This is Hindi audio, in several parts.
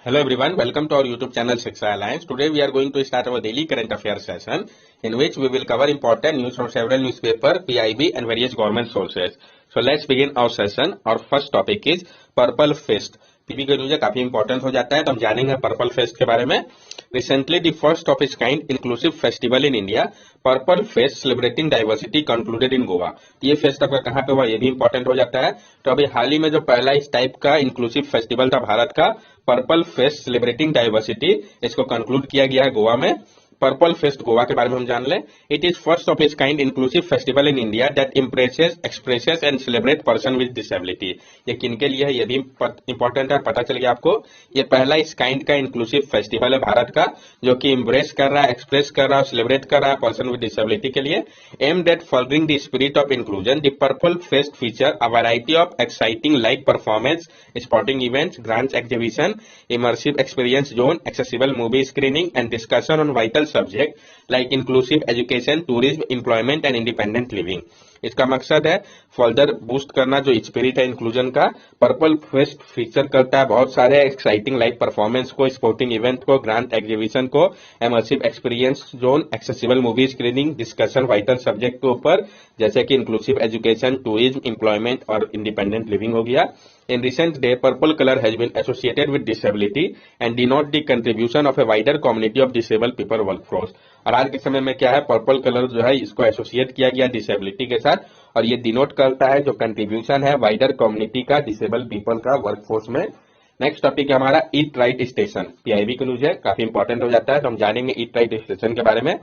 Hello everyone, welcome to our YouTube channel Shiksha Alliance. Today we are going to start our daily current affairs session in which we will cover important news from several newspapers, PIB and various government sources. So let's begin our session. Our first topic is Purple Fest. PB का न्यूज काफी इंपॉर्टेंट हो जाता है तो हम जानेंगे पर्पल फेस्ट के बारे में। Recently the first of its kind inclusive festival in India purple fest celebrating diversity concluded in Goa. ये फेस्ट आपका कहाँ पे हुआ ये भी इंपॉर्टेंट हो जाता है। तो अभी हाल ही में जो पहला इस टाइप का इंक्लूसिव फेस्टिवल था भारत का पर्पल फेस्ट सेलिब्रेटिंग डाइवर्सिटी, इसको कंक्लूड किया गया है गोवा में। पर्पल फेस्ट गोवा के बारे में हम जान लें। It is first of its kind inclusive festival in India that impresses expresses and celebrate person with disability. ये किनके लिए है ये भी इंपॉर्टेंट है, पता चल गया आपको। ये पहला इस काइंड का इंक्लूसिव फेस्टिवल है भारत का जो कि इम्ब्रेस कर रहा है, एक्सप्रेस कर रहा है, सेलिब्रेट कर रहा है पर्सन विद डिसेबिलिटी के लिए। Aimed at furthering the spirit of inclusion, the purple fest feature a variety of exciting live performance, sporting events, grants exhibition, immersive experience zone, accessible movie screening and discussion on vital subject like inclusive education, tourism, employment and independent living. इसका मकसद है फर्दर बूस्ट करना जो स्पिरिट है इंक्लूजन का। पर्पल फेस्ट फीचर करता है बहुत सारे एक्साइटिंग लाइव परफॉर्मेंस को, स्पोर्टिंग इवेंट को, ग्रांट एग्जीबिशन को, immersive experience zone, accessible movie screening, discussion vital subject के ऊपर जैसे कि इंक्लूसिव एजुकेशन, टूरिज्म, एम्प्लॉयमेंट और इंडिपेंडेंट लिविंग हो गया। In recent day, purple color has been associated with disability and denote the contribution of a wider community of disabled people workforce. और आज के समय में क्या है, पर्पल कलर जो है इसको एसोसिएट किया गया डिसेबिलिटी के साथ और ये डिनोट करता है जो कंट्रीब्यूशन है वाइडर कम्युनिटी का, डिसेबल पीपल का वर्कफोर्स में। नेक्स्ट टॉपिक है हमारा ईट राइट स्टेशन। पीआईबी का न्यूज है, काफी इंपॉर्टेंट हो जाता है तो हम जानेंगे ईट राइट स्टेशन के बारे में।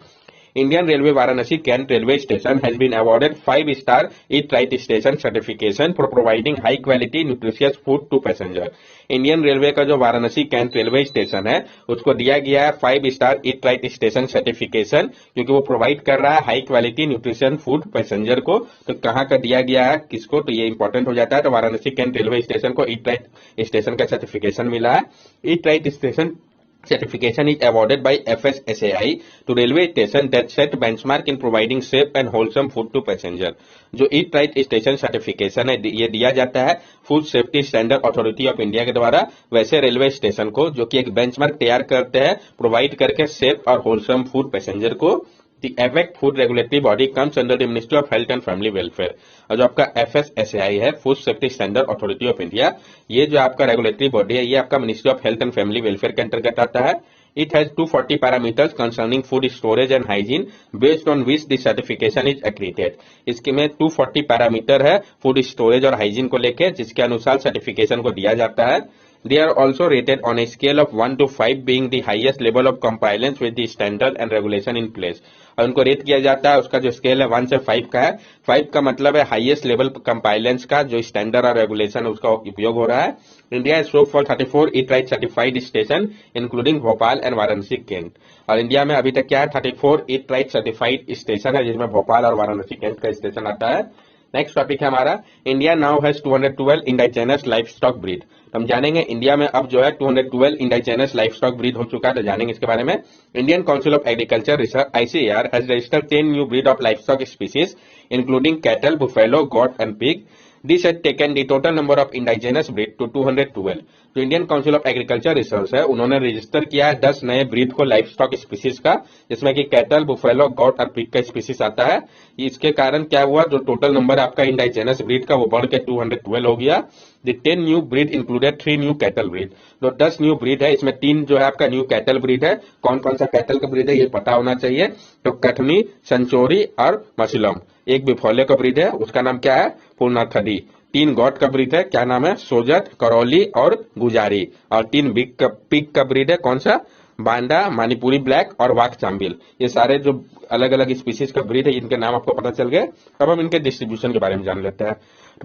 Indian Railway Varanasi Kent Railway Station has been awarded 5-star Eat Right Station certification for providing high quality nutritious food to passenger. Indian railway का जो वाराणसी कैंट रेलवे स्टेशन है उसको दिया गया है 5-star eat right station certification क्योंकि वो प्रोवाइड कर रहा है high quality nutrition food passenger को। तो कहाँ का दिया गया है किसको, तो ये इंपॉर्टेंट हो जाता है। तो वाराणसी कैंट रेलवे स्टेशन को ईट राइट स्टेशन का सर्टिफिकेशन मिला है। Eat right station certification is awarded by FSSAI to railway station that set benchmark in providing safe and wholesome food to passenger. जो ईट राइट स्टेशन सर्टिफिकेशन है ये दिया जाता है food safety standard authority of India के द्वारा वैसे रेलवे स्टेशन को जो कि एक बेंचमार्क तैयार करते हैं प्रोवाइड करके सेफ और होलसम फूड पैसेंजर को। The AWAC food regulatory body comes under the ministry of health and family welfare. और जो आपका FSSAI है food safety standard authority of India, ये जो आपका रेगुलेटरी बॉडी है ये आपका ministry of health and family welfare के अंतर्गत आता है। It has 240 parameters concerning food storage and hygiene based on which the certification is accredited. इसके में 240 पैरामीटर है फूड स्टोरेज और हाइजीन को लेकर जिसके अनुसार सर्टिफिकेशन को दिया जाता है। They are also rated on a scale of 1 to 5 being the highest level of compliance with the standard and regulation in place. और उनको रेट किया जाता है, उसका जो स्केल है 1 से 5 का है। 5 का मतलब है हाईएस्ट लेवल कंपाइलेंस का जो स्टैंडर्ड और रेगुलेशन उसका उपयोग हो रहा है। India is soap for 34 eat right certified station including Bhopal and Varanasi cant. और इंडिया में अभी तक क्या है 34 ईट राइट सर्टिफाइड स्टेशन है जिसमें भोपाल और वाराणसी कैंट का स्टेशन आता है। नेक्स्ट टॉपिक है हमारा India now has 212 indigenous life stock breed. तो हम जानेंगे इंडिया में अब जो है 212 इंडाइजेनस लाइफ स्टॉक ब्रीड हो चुका है तो जानेंगे इसके बारे में। Indian council of agriculture research ICAR has registered 10 new breed of livestock species including cattle, buffalo, goat and pig. This had taken the total number of indigenous breed to 212. जो Indian council of agriculture research है उन्होंने रजिस्टर किया है 10 नए ब्रीड को लाइफ स्टॉक स्पीसीज का जिसमें कि कैटल, बुफेलो, गॉट और पिग का स्पीसीज आता है। इसके कारण क्या हुआ जो टोटल नंबर आपका इंडाइजेनस ब्रीड का वो बढ़ के 212 हो गया। The 10 new breed included 3 new cattle breed. जो 10 न्यू ब्रीड है इसमें 3 जो है आपका न्यू कैटल ब्रीड है। कौन कौन सा कैटल का ब्रीड है ये पता होना चाहिए। तो कठनी, संचोरी और मसलम। एक बिफोले का ब्रीड है उसका नाम क्या है पूर्णाथडी। 3 गॉट का ब्रीड है क्या नाम है सोजत, करौली और गुजारी। और 3 पिग का ब्रीड है कौन सा बांडा, मणिपुरी ब्लैक और वाक चांबिल। ये सारे जो अलग अलग स्पीसीज का ब्रीड है इनके नाम आपको पता चल गए। अब हम इनके डिस्ट्रीब्यूशन के बारे में जान लेते हैं।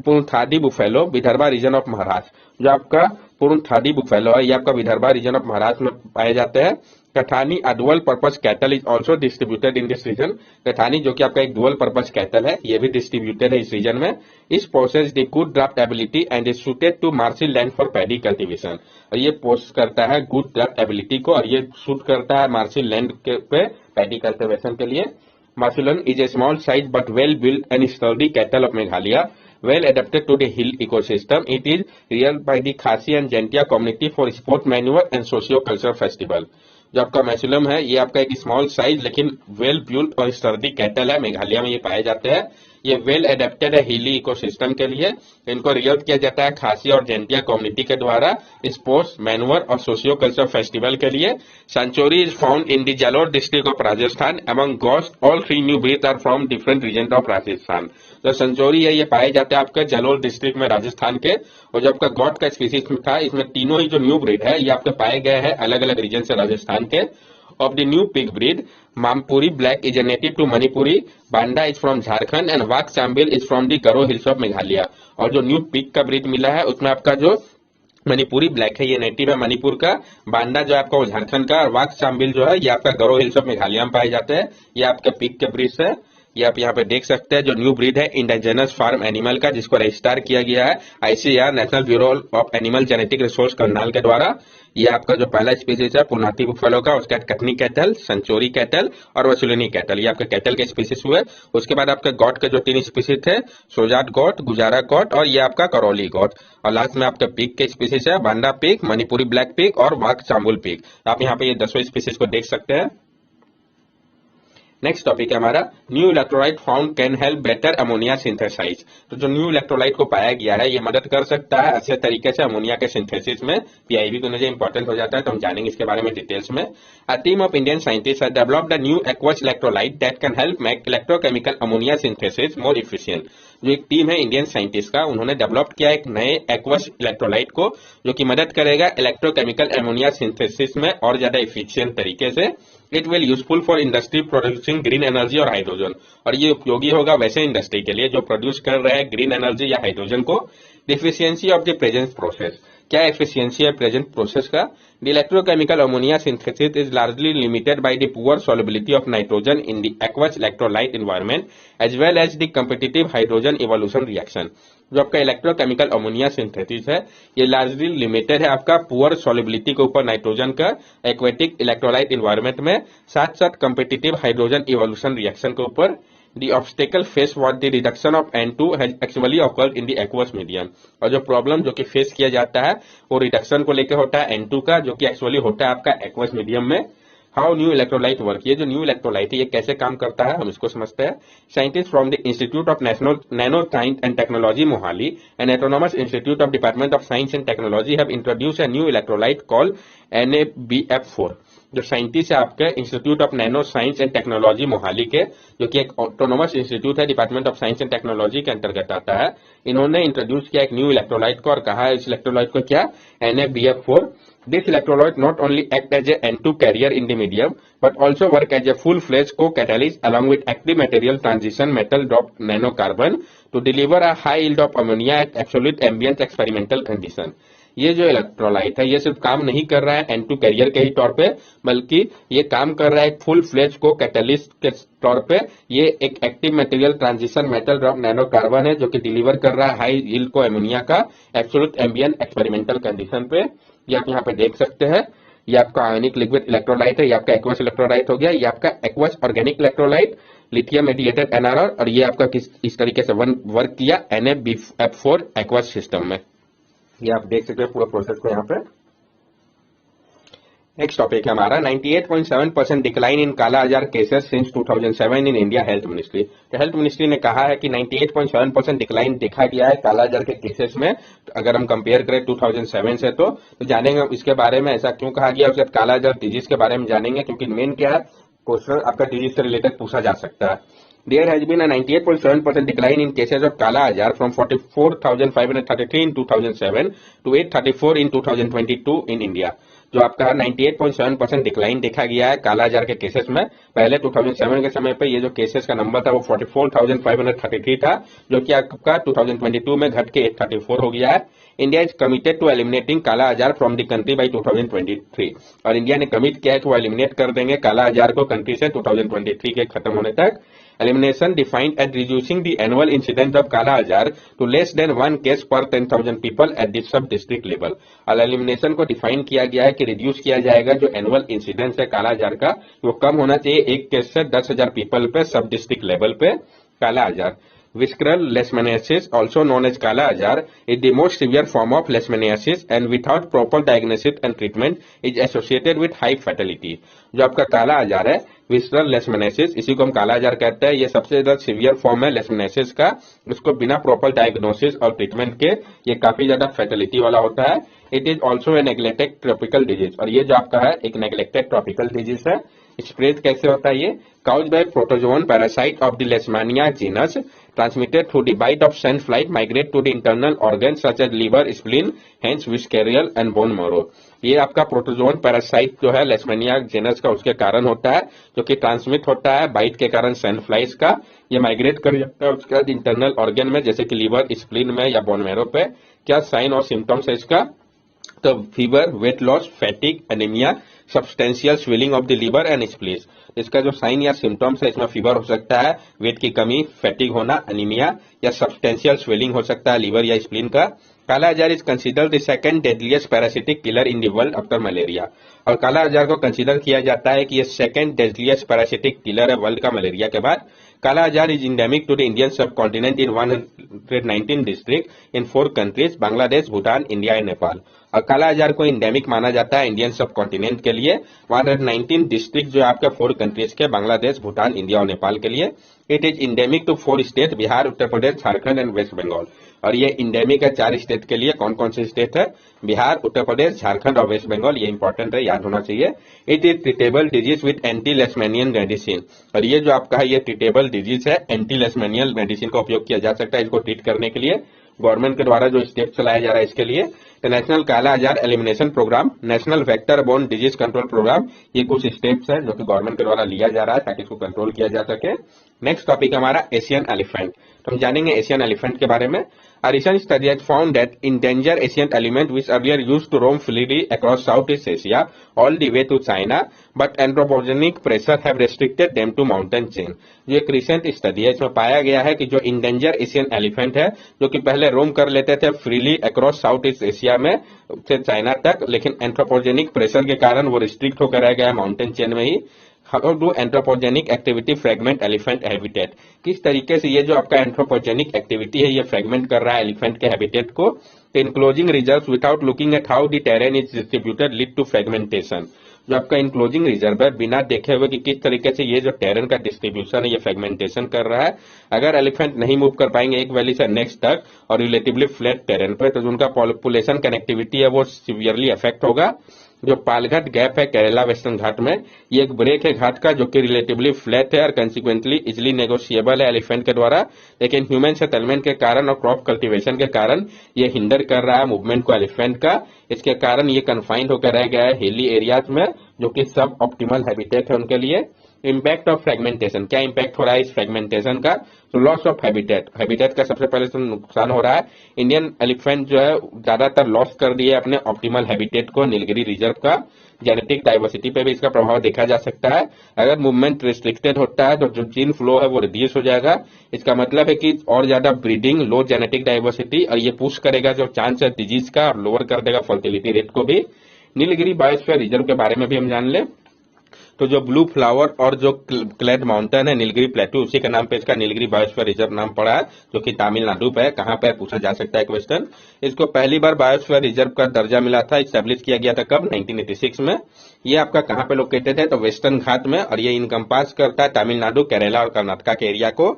Purnathadi buffalo Vidarbha region of Maharashtra. जो आपका पूर्णथादी बुफेलो है ये आपका विदर्भा रीजन ऑफ महाराष्ट्र में पाए जाते हैं। Kathani a dual purpose cattle is also distributed in this region. Kathani जो कि आपका एक डुअल पर्पज कैटल है ये भी डिस्ट्रीब्यूटेड है इस रीजन में। इस possess the good draught ability and is suited to marshy land for paddy cultivation. और ये पोस्ट करता है गुड ड्राफ्ट एबिलिटी को और ये सूट करता है मार्शियल लैंड पे पैडी कल्टीवेशन के लिए। Marsulan is a small size but well built and sturdy cattle of Meghalaya well adapted to the hill ecosystem. It is reared by the Khasi and Jaintia community for sport manure and socio-cultural festival. जो आपका मैसुलम है ये आपका एक स्मॉल साइज लेकिन वेल ब्यूल्ड और सर्दी कैटल है, मेघालय में ये पाए जाते हैं। ये वेल एडेप्टेड है हिली इकोसिस्टम के लिए। इनको रियर किया जाता है खासी और जेंटिया कम्युनिटी के द्वारा स्पोर्ट्स, मैनुअर और सोशियो कल्चर फेस्टिवल के लिए। Sanchori is found in the Jalore district of Rajasthan. Among goats all 3 new breed are from different region of Rajasthan. जो सेंचुरी है ये पाए जाते हैं आपके जालोर डिस्ट्रिक्ट में राजस्थान के, और जो आपका गॉट का स्पीसीज था इसमें तीनों ही जो न्यू ब्रीड है ये आपके पाए गए हैं अलग अलग रीजन से राजस्थान के। Of the new pig breed, Mampuri Black is a native to Manipuri, Banda is from Jharkhand and Wak Chambil is from the Garo Hills of Meghalaya। और जो न्यू पिग का ब्रीड मिला है उसमें आपका जो मणिपुरी ब्लैक है ये नेटिव है मणिपुर का, बांडा जो आपका वो झारखंड का, और वाक चांबिल जो है ये आपका गरो हिल्स ऑफ मेघालय में पाए जाते हैं। ये आपके पिग के ब्रीड है। ये आप यहाँ पे देख सकते हैं जो न्यू ब्रीड है इंडिजिनस फार्म एनिमल का, जिसको रजिस्टर किया गया है ICR national bureau of animal genetic resource Karnal के द्वारा। ये आपका जो पहला स्पीसीज है पुनाती बुफेलो का, उसके बाद कटनी कैटल, सेंचुरी कैटल और वसुलिनी कैटल, ये आपके कैटल के स्पीसीज हुए। उसके बाद आपके गॉट के जो 3 स्पीसीज थे, सोजाट गॉट, गुजारा गॉट और ये आपका करौली गॉट। और लास्ट में आपके पिग के स्पीसीज है बांडा पिग, मणिपुरी ब्लैक पिग और वाक चांबुल पिग। आप यहाँ पे ये 10 स्पीसीज को देख सकते हैं। नेक्स्ट टॉपिक है हमारा new electrolyte found can help better ammonia synthesize. तो जो न्यू इलेक्ट्रोलाइट को पाया गया है ये मदद कर सकता है अच्छे तरीके से अमोनिया के सिंथेसिस में। पीआईबी को मुझे इंपॉर्टेंट हो जाता है तो हम जानेंगे इसके बारे में डिटेल्स में। A team of Indian scientist have developed a new aqueous electrolyte that can help make electrochemical ammonia synthesis more efficient. जो एक टीम है इंडियन साइंटिस्ट का, उन्होंने डेवलप किया एक नए एक्वस इलेक्ट्रोलाइट को जो कि मदद करेगा इलेक्ट्रोकेमिकल अमोनिया सिंथेसिस में और ज्यादा इफिशिएंट तरीके से। It will useful for industry producing green energy और हाइड्रोजन, और ये उपयोगी होगा वैसे इंडस्ट्री के लिए जो प्रोड्यूस कर रहे हैं ग्रीन एनर्जी या हाइड्रोजन को। Efficiency of the present process, क्या एफिशिएंसी है प्रेजेंट प्रोसेस का? The electrochemical ammonia synthesis is largely limited by the poor solubility of nitrogen in the aqueous electrolyte environment as well as the competitive hydrogen evolution reaction। जो आपका इलेक्ट्रोकेमिकल अमोनिया सिंथेसिस है ये लार्जली लिमिटेड है आपका पुअर solubility के ऊपर नाइट्रोजन का एक्वेटिक इलेक्ट्रोलाइट इन्वायरमेंट में, साथ साथ कंपिटिटिव हाइड्रोजन इवोल्यूशन रिएक्शन के ऊपर। The obstacle faced was the reduction of N2 has actually occurred in the aqueous medium। और जो प्रॉब्लम जो कि फेस किया जाता है वो रिडक्शन को लेकर होता है N2 का, जो कि एक्चुअली होता है आपका एक्वस मीडियम में। हाउ न्यू इलेक्ट्रोलाइट वर्क, ये जो न्यू इलेक्ट्रोलाइट है ये कैसे काम करता है हम इसको समझते हैं। Scientist from the institute of nano science and technology Mohali and autonomous institute of department of science and technology have introduced a new electrolyte called NaBF4। जो साइंटिस्ट है आपके institute of nano science and technology Mohali के, जो कि एक ऑटोनोमस इंस्टीट्यूट है department of science and technology के अंतर्गत आता है, इन्होंने इंट्रोड्यूस किया एक न्यू इलेक्ट्रोलाइट को और कहा है इस इलेक्ट्रोलाइट को क्या, NaBF4। This electrolyte not only act as a N2 carrier in the medium but also work as a full-fledged co-catalyst along with active material transition metal drop nanocarbon to deliver a high yield of ammonia at absolute ambient experimental condition। ये जो इलेक्ट्रोलाइट है ये सिर्फ काम नहीं कर रहा है N2 कैरियर के ही तौर पे, बल्कि ये काम कर रहा है एक फुल फ्लेज को कैटलिस्ट के तौर पे। ये एक active material transition metal drop nano carbon है जो कि डिलीवर कर रहा है हाई यील्ड को एमोनिया का एब्सोल्यूट एम्बिएंट एक्सपेरिमेंटल कंडीशन पे। ये आप यहाँ पे देख सकते हैं, ये आपका आयनिक लिक्विड इलेक्ट्रोलाइट है, ये आपका एक्वस इलेक्ट्रोलाइट हो गया, ये आपका aqueous organic electrolyte lithium mediated NRR, और ये आपका इस तरीके से वर्क किया NaBF4 एक्वस सिस्टम में। ये आप देख सकते हैं पूरा प्रोसेस को यहाँ पे। नेक्स्ट टॉपिक है हमारा 98.7% डिक्लाइन इन काला आजार cases since 2007 in India health ministry. तो हेल्थ मिनिस्ट्री ने कहा है कि 98.7% डिक्लाइन देखा गया है काला आजार के केसेस में। तो अगर हम कंपेयर करें 2007 से तो जानेंगे इसके बारे में ऐसा क्यों कहा गया। उसके बाद काला आजार डिजीज के बारे में जानेंगे, क्योंकि मेन क्या है क्वेश्चन आपका डिजीज से रिलेटेड पूछा जा सकता है। There has been a 98.7% decline in cases of Kala Azar from 44,533 in 2007 to 834 in 2022 in India। जो आपका 98.7% डिक्लाइन देखा गया है काला आजार के केसेस में। पहले 2007 के समय पे ये जो केसेस का नंबर था वो 44,533 था, जो कि आपका 2022 में घट के 834 हो गया है। India is committed to eliminating kala azar from the country by 2023। और इंडिया ने कमिट किया है कि वो एलिमिनेट कर देंगे काला आजार को कंट्री से 2023 के खत्म होने तक। Elimination defined as reducing the annual incidence of Kala Azar to less than 1 case per 10,000 people at the sub district level। और एलिमिनेशन को डिफाइन किया गया है कि रिड्यूस किया जाएगा जो एनुअल इंसिडेंस है काला आजार का वो कम होना चाहिए 1 केस से 10,000 पीपल पे सब डिस्ट्रिक्ट लेवल पे काला आजार। Visceral leishmaniasis, also known as Kala Azar, is the most severe form of leishmaniasis and without proper diagnosis and treatment is associated with high fatality. जो आपका काला आजार है, विसरल लेशमैनियासिस, इसी को हम काला आजार कहते हैं, ये सबसे ज्यादा सीवियर फॉर्म है लेशमैनियासिस का। इसको बिना प्रॉपर डायग्नोसिस और ट्रीटमेंट के ये काफी ज्यादा फैटेलिटी वाला होता है। It is also a neglected tropical disease, और ये जो आपका है एक नेग्लेक्टेड ट्रॉपिकल डिजीज है। स्प्रेड कैसे होता है ये? Caused by protozoan parasite of the Leishmania genus, transmitted through the bite of sand flies, migrate to the internal organs such as liver, spleen, hence visceral and bone marrow. ये आपका प्रोटोजोन पैरासाइट जो है लेशमानिया जीनस का, उसके कारण होता है, जो कि ट्रांसमिट होता है बाइट के कारण सैंड फ्लाइज का। ये माइग्रेट कर जाता है उसके बाद इंटरनल ऑर्गन में, जैसे कि लीवर, स्प्लीन में या बोन मैरो पे। क्या साइन और सिम्टम्स है इसका? तो fever, weight loss, fatigue, anaemia, substantial swelling of the liver and spleen. इसका जो साइन या सिम्टम्स है, इसमें फीवर हो सकता है, वेट की कमी, फैटिक होना, एनीमिया या सब्सटेंशियल स्वेलिंग हो सकता है लीवर या स्प्लीन का। काला azar is considered the second deadliest parasitic killer in the world after malaria, और काला आजार को कंसिडर किया जाता है कि ये सेकंड डेडलीस्ट पैरासिटिक किलर है वर्ल्ड का मलेरिया के बाद। Kala azar is endemic to the Indian subcontinent in 119 district in 4 countries, Bangladesh, Bhutan, India and Nepal. और काला आजार को इंडेमिक माना जाता है इंडियन सब कॉन्टिनेंट के लिए। 119 डिस्ट्रिक्ट जो आपके 4 कंट्रीज के, बांग्लादेश, भूटान, इंडिया और नेपाल के लिए। It is endemic to 4 state, Bihar, Uttar Pradesh, Jharkhand and west Bengal. और ये इंडेमिक है 4 स्टेट के लिए। कौन कौन से स्टेट है? बिहार, उत्तर प्रदेश, झारखंड और वेस्ट बंगाल। ये इंपॉर्टेंट है, याद होना चाहिए। It is treatable disease with anti leishmanian medicine, और ये जो आपका है ये ट्रीटेबल डिजीज है, एंटी लेशमैनियन मेडिसिन का उपयोग किया जा सकता है इसको ट्रीट करने के लिए। गवर्नमेंट के द्वारा जो स्टेप चलाया जा रहा है इसके लिए, तो national kala azar elimination programme, national vector borne disease control programme, ये कुछ स्टेप्स है जो कि गवर्नमेंट के द्वारा लिया जा रहा है ताकि इसको कंट्रोल किया जा सके। नेक्स्ट टॉपिक हमारा एशियन एलिफेंट, तो हम जानेंगे एशियन एलिफेंट के बारे में। A recent study has found that endangered Asian elephant which earlier used to roam freely across Southeast Asia all the way to China, but anthropogenic pressure have restricted them to mountain chain. जो एक रिसेंट स्टडी है, इसमें पाया गया है कि जो इंडेंजर एशियन एलिफेंट है, जो कि पहले रोम कर लेते थे freely across south east Asia में से चाइना तक, लेकिन एंथ्रोपोजेनिक प्रेशर के कारण वो रिस्ट्रिक्ट होकर रह गया माउंटेन चेन में ही। How do anthropogenic activity fragment elephant habitat, किस तरीके से ये जो आपका एंथ्रोपोजेनिक एक्टिविटी है ये फ्रेगमेंट कर रहा है एलिफेंट के हैबिटेट को। Enclosing reserve without looking at how the terrain is distributed lead to fragmentation. जो आपका इनक्लोजिंग रिजर्व है, बिना देखे हुए कि किस तरीके से ये जो टेरेन का डिस्ट्रीब्यूशन है ये फ्रेगमेंटेशन कर रहा है। अगर एलिफेंट नहीं मूव कर पाएंगे एक वैली से नेक्स्ट तक और रिलेटिवली फ्लैट टेरेन पे, तो उनका पॉपुलेशन कनेक्टिविटी है वो सीवियरली अफेक्ट होगा। जो पालघाट गैप है केरला वेस्टर्न घाट में, ये एक ब्रेक है घाट का जो कि रिलेटिवली फ्लैट है और कंसिक्वेंटली इजिली नेगोशिएबल है एलिफेंट के द्वारा, लेकिन ह्यूमन सेटलमेंट के कारण और क्रॉप कल्टीवेशन के कारण ये हिंडर कर रहा है मूवमेंट को एलिफेंट का। इसके कारण ये कन्फाइंड होकर रह गया है हिली एरियाज में, जो कि सब ऑप्टिमल हैबिटेट है उनके लिए। इम्पैक्ट ऑफ फ्रेगमेंटेशन, क्या इम्पैक्ट हो रहा है इस फ्रेगमेंटेशन का? तो लॉस ऑफ हैबिटेट, हैबिटेट का सबसे पहले तो नुकसान हो रहा है। इंडियन एलिफेंट जो है ज्यादातर लॉस कर दिए अपने ऑप्टिमल हैबिटेट को, नीलगिरी रिजर्व का। जेनेटिक डाइवर्सिटी पे भी इसका प्रभाव देखा जा सकता है। अगर मूवमेंट रिस्ट्रिक्टेड होता है तो जो जीन फ्लो है वो रिड्यूस हो जाएगा। इसका मतलब है कि और ज्यादा ब्रीडिंग, लो जेनेटिक डाइवर्सिटी, और ये पुश करेगा जो चांस है डिजीज का और लोअर कर देगा फर्टिलिटी रेट को भी। नीलगिरी बायोस्फीयर रिजर्व के बारे में भी हम जान ले, तो जो ब्लू फ्लावर और जो क्लेड माउंटेन है नीलगिरी प्लेटू, उसी के नाम पे इसका नीलगिरी बायोस्फीयर रिजर्व नाम पड़ा है, जो कि तमिलनाडु पे है। कहां पे पूछा जा सकता है क्वेश्चन। इसको पहली बार बायोस्फीयर रिजर्व का दर्जा मिला था, स्टैब्लिश किया गया था कब? 1986 में। ये आपका कहां पे लोकेटेड है? तो वेस्टर्न घाट में, और ये इनकम्पास करता है तमिलनाडु, केरला और कर्नाटका के एरिया को।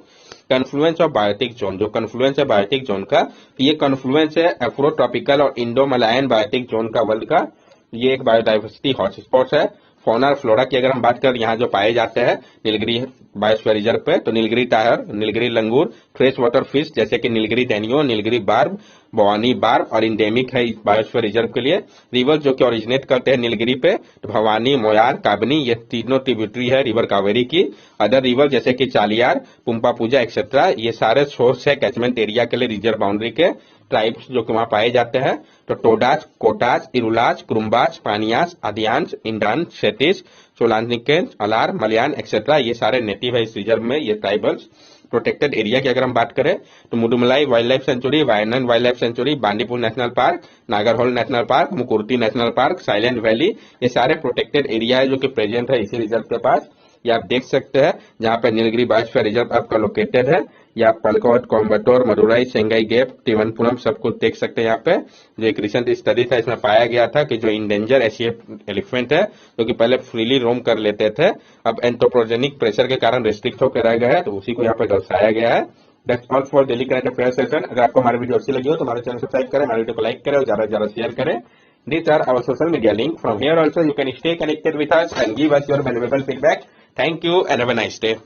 कन्फ्लुएंस ऑफ बायोटिक जोन, जो कन्फ्लुएंस है बायोटिक जोन का, ये कन्फ्लुएंस है एफ्रोट्रॉपिकल और इंडो मलायन बायोटिक जोन का वर्ल्ड का। ये एक बायोडाइवर्सिटी हॉटस्पॉट है। फौना और फ्लोरा की अगर हम बात करें यहाँ जो पाए जाते हैं नीलगिरी बायोस्फीयर रिजर्व पे, तो नीलगिरी टायर, नीलगिरी लंगूर, फ्रेश वाटर फिश जैसे कि नीलगिरी डेनियो, नीलगिरी बार्ब, भवानी बार्ब, और इंडेमिक है इस बायोस्फीयर रिजर्व के लिए। रिवर जो कि ओरिजिनेट करते हैं नीलगिरी पे, तो भवानी, मोयार, काबनी, ये तीनों ट्रिब्यूटरी है रिवर कावेरी की। अदर रिवर जैसे कि चालियार, पुम्पा पूजा एक्सेट्रा, ये सारे सोर्स है कैचमेंट एरिया के लिए रिजर्व बाउंड्री के। ट्राइब्स जो कि वहां पाए जाते हैं, तो टोडास, कोटास, इरुलास, कुरुम्बास, पानियास, आदियांस, इंडान, शेटिस, सोलानिकेन, अलार, मलयान एक्सेट्रा, ये सारे नेटिव है इस रिजर्व में, ये ट्राइबल्स। प्रोटेक्टेड एरिया की अगर हम बात करें तो Mudumalai wildlife sanctuary, Wayanad wildlife sanctuary, Bandipur national park, Nagarhole national park, Mukurthi national park, Silent Valley, ये सारे प्रोटेक्टेड एरिया है जो कि प्रेजेंट है इसी रिजर्व के पास। ये आप देख सकते हैं, जहाँ पे नीलगिरी बायोस्फीयर रिजर्व आपका लोकेटेड है। ये आप पलकोट, कोयम्बटूर, मदुरई, सेंगाई गैप, तिरुवनंतपुरम सब कुछ देख सकते हैं। यहाँ पे जो एक रिसेंट स्टडी था, इसमें पाया गया था कि जो इंडेंजर एशियन एलिफेंट है, जो कि पहले फ्रीली रोम कर लेते थे, अब एंथ्रोपोजेनिक प्रेशर के कारण रिस्ट्रिक्ट होकर रह गया है, तो उसी को यहाँ पे दर्शाया गया है। That's all for daily current affair session. अगर आपको हमारी वीडियो अच्छी लगी हो तो हमारे चैनल सब्सक्राइब करें, हमारे वीडियो को लाइक करें और ज्यादा से ज्यादा शेयर करें। These are our social media link. From here also you can stay connected with us and give us your valuable feedback. Thank you and have a nice day.